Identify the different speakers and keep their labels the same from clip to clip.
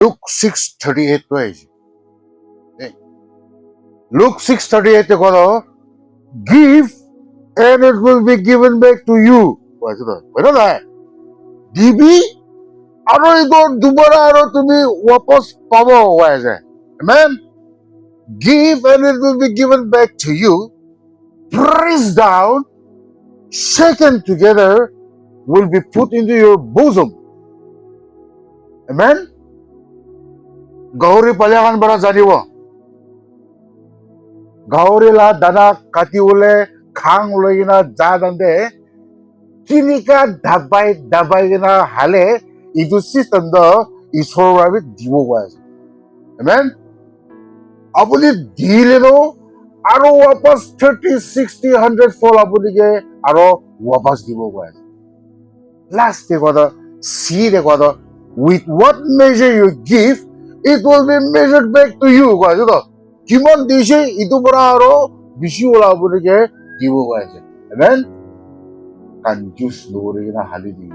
Speaker 1: Luke 6:38 to আহিছে Luke 6:38 কলো give and it will be given back to you কৈছে তো বুঝা যায় দিবি আৰু এইটো দুবাৰা আৰু তুমি वापस পাব হৈ যায় amen give and it will be given back to you pressed down shaken together will be put into your bosom amen গাহৰি পালিয়াখান পৰা জানিব গাহৰিলা দানা কাটিবলে খাং লৈ কিনা যা দান্দে কিনিকা দাবাই দাবাই কিনা হালে ইটো চিষ্টেম দ ঈশ্বৰৰ বাবে দিব গৈ আছে amen আপুনি দিলেনো আৰু वापस 30 60 100 ফল আপুনিকে আৰু वापस দিব গৈ আছে লাষ্ট কথা সি কথা with what measure you give it will be measured back to you গৈ আছে তো কিমান দিছে ইটো পৰা আৰু বেছি ওলা আপুনিকে দিব গৈ আছে amen kanjus lori na halidi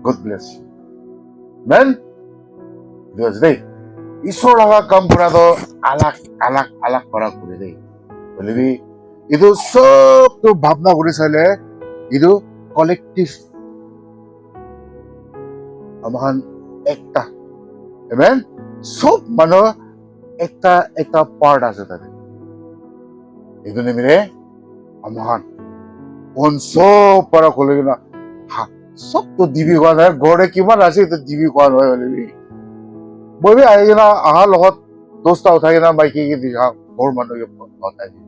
Speaker 1: God bless you amen Dios dei isor laga kam pura do alak para kuri dei bolibi idu sob to bhabna kuri sale idu collective amahan ekta amen sob mano ekta part ase tare idu nimire amahan on সব para kole na ha সব তো দিবি কোৱা নাই গড়ে কিমান আছে তো দিবি কোৱা নহয় বলিবি মই আহি কিনা আহাৰ লগত দোস্তা উঠাই কিনা বাইকি কি দিহা ঘৰ মানুহে উঠাই দিয়ে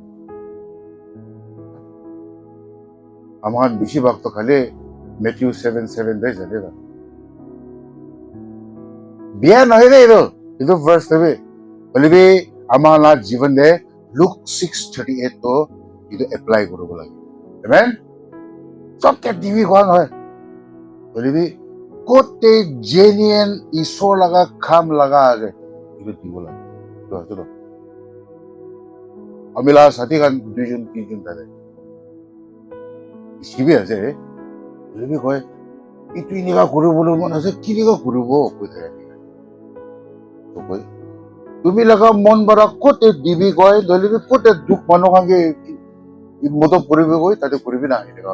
Speaker 1: আমাৰ বেছিভাগ তো খালি মেথিউ 7:7 দেই জানে না বিয়া নহয় দেই এইটো ফাৰ্ষ্ট হবে বলিবি আমাৰ জীৱন দে লুক 6:38 তো এইটো এপ্লাই কৰিব লাগে amen সবকে দিবি কোৱা নহয় বলিবি কোতে জেনুইন ঈশ্বৰ লগা কাম লগা আছে এইটো দিব লাগে তো আমিলা সাথী খান দুইজন তিনজন থাকে শিবি আছে বলিবি কয় এইটো এনেকা কৰিবলৈ মন আছে কেনেকা কৰিব কৈ থাকে কয় তুমি লগা মন বাৰা কোতে দিবি কয় ধৰিবি কোতে দুখ মানুহকে মতো কৰিবি গৈ তাতে কৰিবি না এনেকা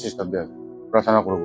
Speaker 1: চিষ্টেম দিয়ে প্ৰাৰ্থনা কৰিব